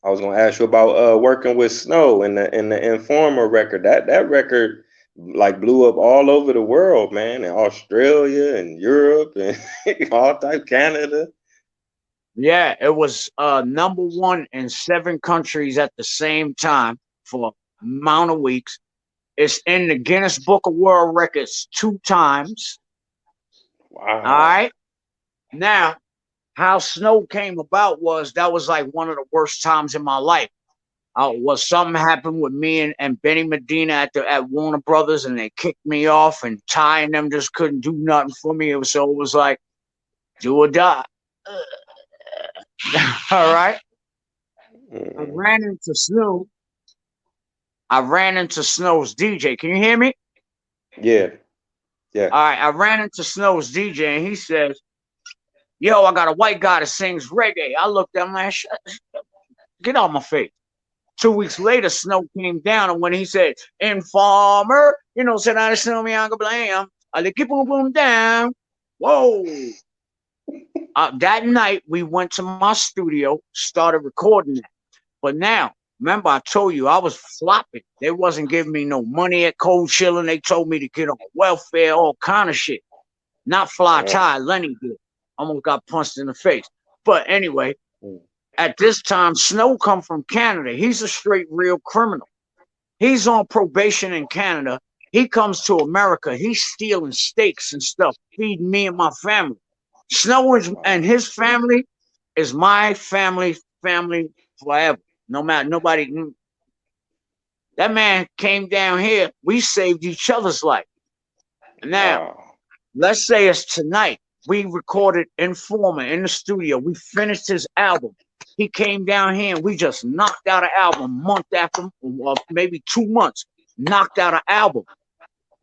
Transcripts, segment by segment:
I was gonna ask you about working with Snow in the Informer record. That record like blew up all over the world, man, in Australia and Europe and all type Canada. Yeah, it was number one in 7 countries at the same time for amount of weeks. It's in the Guinness Book of World Records 2 times. All Wow. right. Now, how Snow came about was that was like one of the worst times in my life. Was something happened with me and Benny Medina at Warner Brothers, and they kicked me off, and Ty and them just couldn't do nothing for me. So it was like do or die. All right. I Mm. ran into Snow. I ran into Snow's DJ. Can you hear me? Yeah, yeah. All right. I ran into Snow's DJ, and he says, "Yo, I got a white guy that sings reggae." I looked at him like, "Get out my face." 2 weeks later, Snow came down, and when he said, "Informer," said I Snow me Uncle Blam, I keep boom boom down. Whoa. That night, we went to my studio, started recording it. But now, remember, I told you I was flopping. They wasn't giving me no money at Cold Chilling. They told me to get on welfare, all kind of shit. Not Fly Yeah. Tie, Lenny did. Almost got punched in the face. But anyway, Mm. at this time, Snow come from Canada. He's a straight real criminal. He's on probation in Canada. He comes to America. He's stealing steaks and stuff, feeding me and my family. Snow and his family is my family forever. No matter nobody. That man came down here. We saved each other's life. Now, Wow. let's say it's tonight. We recorded Informer in the studio. We finished his album. He came down here and we just knocked out an album month after, maybe 2 months. Knocked out an album.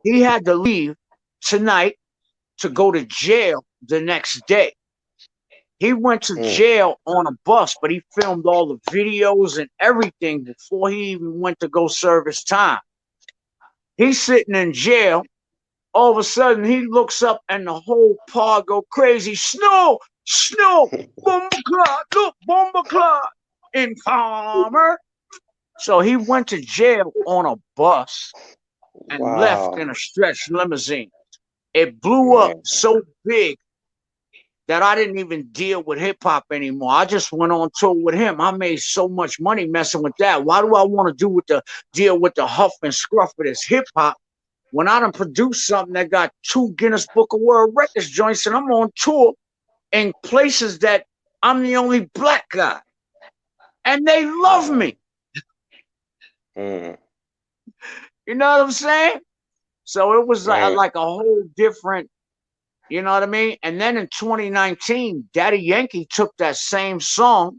He had to leave tonight to go to jail the next day. He went to Mm. jail on a bus, but he filmed all the videos and everything before he even went to go serve his time. He's sitting in jail. All of a sudden, he looks up and the whole pod go crazy. Snow, Snow, bomber clock, look, bomber clock, Informer. So he went to jail on a bus and left Wow, in a stretch limousine. It blew up man. so big that I didn't even deal with hip hop anymore. I just went on tour with him. I made so much money messing with that. Why do I want to deal with the huff and scruff of this hip hop when I done produced something that got 2 Guinness Book of World Records joints and I'm on tour in places that I'm the only black guy and they love Wow. me. Mm. You know what I'm saying? So it was Man. like a whole different, you know what I mean? And then in 2019, Daddy Yankee took that same song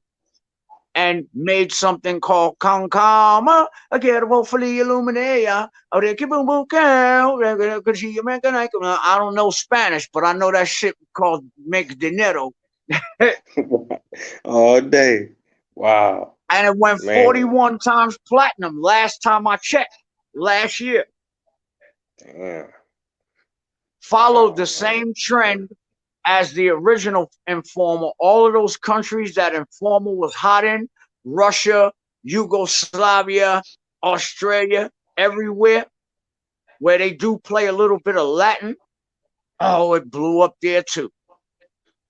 and made something called Concama. I get hopefully illuminate. I don't know Spanish, but I know that shit called make dinero. And All day. Wow, it went man. 41 times platinum last time I checked, last year. Damn. Followed Wow, the man. same trend as the original Informer. All of those countries that Informer was hot in, Russia, Yugoslavia, Australia, everywhere where they do play a little bit of Latin, oh, it blew up there too.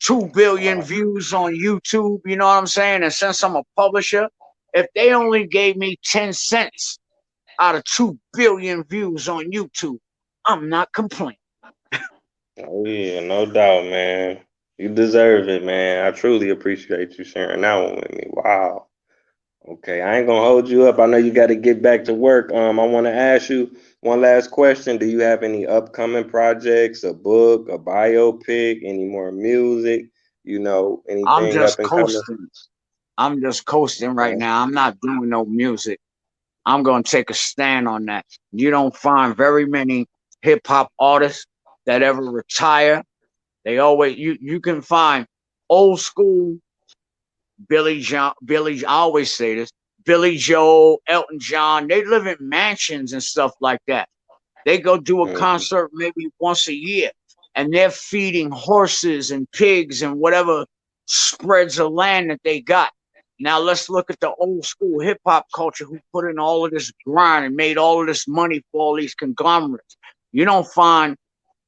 2 billion Wow. views on YouTube, you know what I'm saying? And since I'm a publisher, if they only gave me 10 cents out of 2 billion views on YouTube, I'm not complaining. Oh yeah, no doubt, man. You deserve it, man. I truly appreciate you sharing that one with me. Wow. Okay, I ain't gonna hold you up. I know you got to get back to work. I want to ask you one last question. Do you have any upcoming projects, a book, a biopic, any more music? I'm Anything up just and coming? coasting. I'm just coasting right Okay. now. I'm not doing no music. I'm going to take a stand on that. You don't find very many hip hop artists that ever retire. They always you can find old school I always say this, Billy Joel, Elton John. They live in mansions and stuff like that. They go do a Mhm. concert maybe once a year and they're feeding horses and pigs and whatever spreads of land that they got. Now let's look at the old school hip hop culture who put in all of this grind and made all of this money for all these conglomerates. You don't find,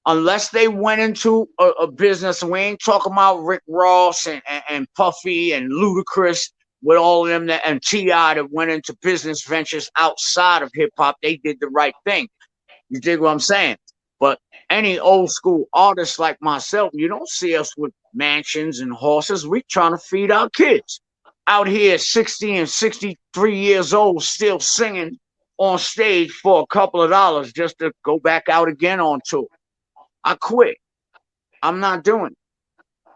unless they went into a business, and we ain't talking about Rick Ross and Puffy and Ludacris with all of them that, and T.I. that went into business ventures outside of hip hop, they did the right thing. You dig what I'm saying? But any old school artist like myself, you don't see us with mansions and horses. We trying to feed our kids. Out here, 60 and 63 years old, still singing on stage for a couple of dollars just to go back out again on tour. I quit. I'm not doing it.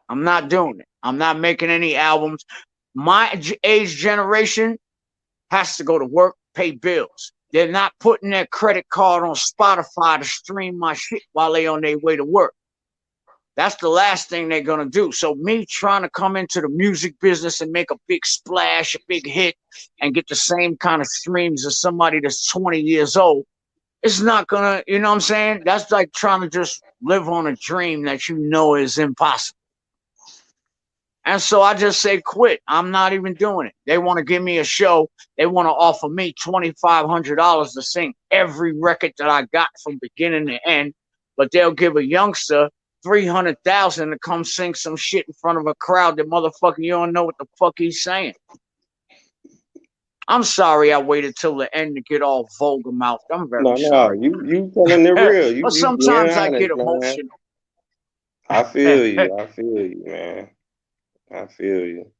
I'm not doing it. I'm not making any albums. My age generation has to go to work, pay bills. They're not putting their credit card on Spotify to stream my shit while they on their way to work. That's the last thing they're gonna do. So me trying to come into the music business and make a big splash, a big hit, and get the same kind of streams as somebody that's 20 years old, it's not gonna, you know what I'm saying? That's like trying to just live on a dream that you know is impossible. And so I just say quit. I'm not even doing it. They want to give me a show. They want to offer me $2,500 to sing every record that I got from beginning to end, but they'll give a youngster 300,000 to come sing some shit in front of a crowd that motherfucker you don't know what the fuck he's saying. I'm sorry I waited till the end to get all vulgar mouthed. I'm very No, no, sorry. you telling it real. But You being sometimes I get honest, man. emotional. I feel you. I feel you, man. I feel you.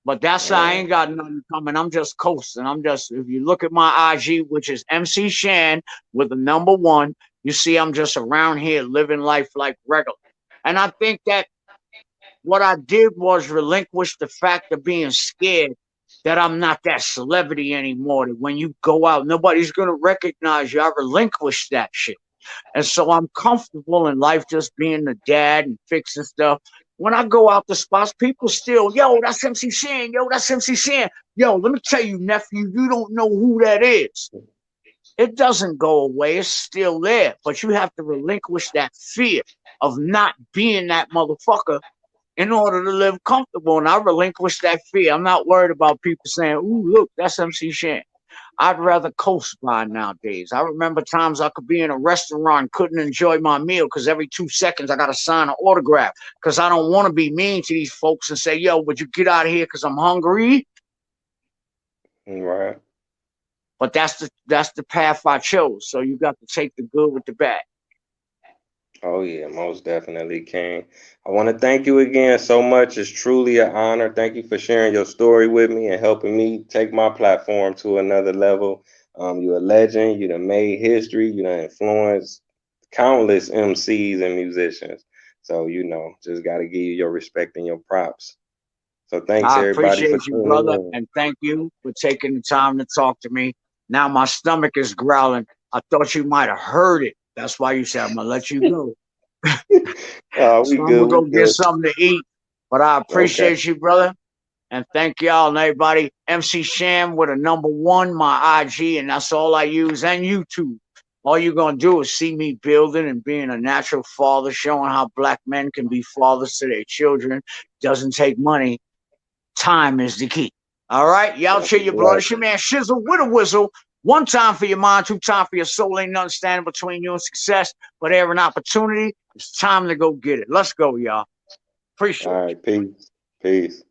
But that's I Man. ain't got nothing coming. I'm just coasting. I'm just, if you look at my IG, which is MC Shan with the number one, you see I'm just around here living life like regular. And I think that what I did was relinquish the fact of being scared that I'm not that celebrity anymore. That when you go out, nobody's gonna recognize you. I relinquished that shit. And so I'm comfortable in life just being the dad and fixing stuff. When I go out the spots, people still, yo, that's MC Shan, yo, that's MC Shan. Yo, let me tell you, nephew, you don't know who that is. It doesn't go away, it's still there. But you have to relinquish that fear of not being that motherfucker in order to live comfortable. And I relinquish that fear. I'm not worried about people saying, ooh, look, that's MC Shan. I'd rather coast by nowadays. I remember times I could be in a restaurant, couldn't enjoy my meal because every 2 seconds I got to sign an autograph because I don't want to be mean to these folks and say, yo, would you get out of here because I'm hungry? Right. But that's the path I chose. So you got to take the good with the bad. Oh yeah, most definitely, King. I want to thank you again so much. It's truly an honor. Thank you for sharing your story with me and helping me take my platform to another level. You're a legend. You done made history. You done influenced countless MCs and musicians. So just got to give you your respect and your props. So thanks I everybody for appreciate you, tuning brother, in. and thank you for taking the time to talk to me. Now my stomach is growling. I thought you might have heard it. That's why you said I'm gonna let you go. Oh, we So I'm good. gonna We go get good. something to eat. But I Okay. appreciate you, brother. And thank y'all and everybody. MC Sham with a number one, my IG, and that's all I use, and YouTube. All you're gonna do is see me building and being a natural father, showing how black men can be fathers to their children. Doesn't take money. Time is the key. All right, y'all That's chill a your blood. blessing. It's your man Shizzle with a whistle. One time for your mind, two time for your soul. Ain't nothing standing between you and success, but every an opportunity. It's time to go get it. Let's go, y'all. All Appreciate you. right. Peace. Peace.